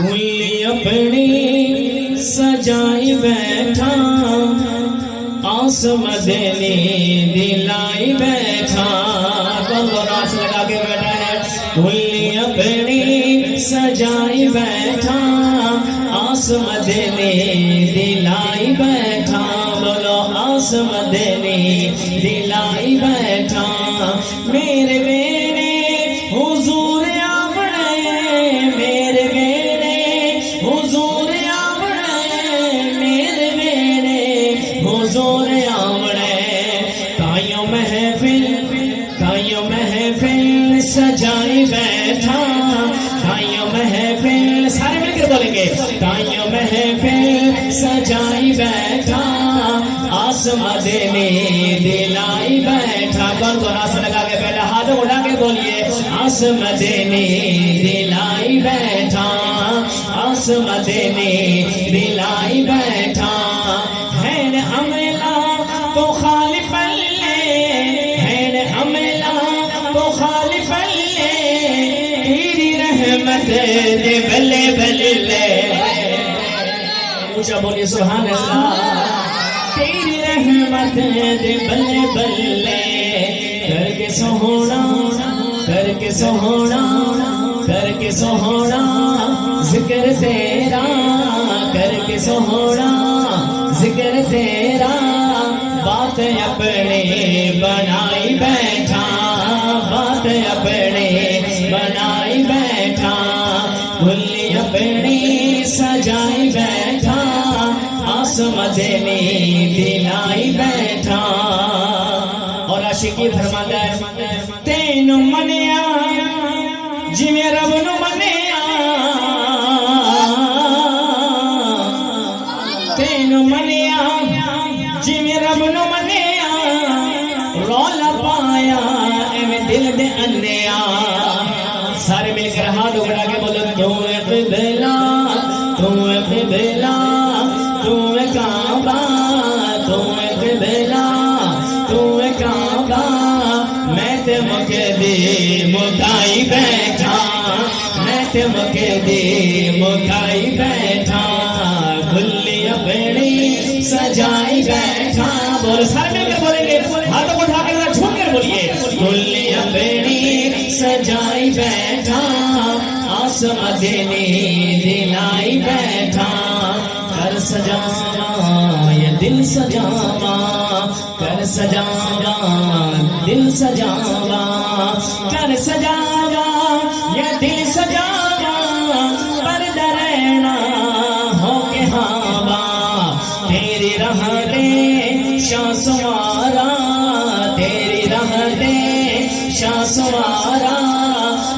کلی اپنی سجائی بیٹھا آس مدنی دلائی بیٹھا کون راس لگا کے بیٹھا ہے کلی اپنی سجائی بیٹھا آس مدنی دلائی بیٹھا بولو آس مدنی دلائی بیٹھا میرے ویڑے حضور آوڑے میرے ویڑے حضور آوڑے میرے ویڑے حضور آوڑے تائیوں محفل سجائی بیٹھا تائیوں محفل سارے مل کر بولیں گے تائیوں محفل سجائی بیٹھا آس مدنی دلائی بیٹھا کون کو راس لگا کے بیٹھا ہاتھ اٹھا کے بولیے آس مدنی دلائی بیٹھا آس مدنی دلائی بیٹھا ہے عملہ تو خالی پلے ہے عملہ تو خالی پلے تیری رحمت دے بلے بلے اونچا بولیے سبحان اللہ تیری رحمت دے بلے بلے کر کے سہونا کر کے سہونا کر کے سہونا ذکر تیرا کر کے سہونا ذکر تیرا بات اپنے بنائی بیٹھا بات اپنے بنائی بیٹھا کلی اپنی سجائی بیٹھا آس مدنی دلائی بیٹھا اور عاشقی فرماتا ہے تینو منیا جی میں رب نو منیا تینو منیا جی میں رب نو منیا رولا پایا ایویں دل دے انیا سارے مل کر ہاتھ اٹھا کے بولو تو اے قبلہ تو اے قبلہ تو اے کعبہ تو اے قبلہ تو اے کعبہ میں تے مقدی مکائی بیٹھا میں تے مقدی مکائی بیٹھا کلی اپنی سجائی بیٹھا بول سارے مل کر بولیں گے ہاتھوں کو اٹھا کے ذرا جھوم کر بولیے کلی اپنی سجائی بیٹھا آس مدنی دلائی بیٹھا کر سجاوا یہ دل سجاوا کر سجاوا دل سجاوا کر سجاوا یہ دل سجاوا پردہ رہنا ہو کے ہوا تیری راہ دے شاہ سوارا تیری راہ دے شاہ سوارا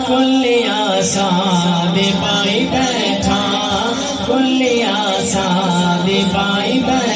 کلی آسان پائی بیٹھا کلی آسان پائی بیٹھا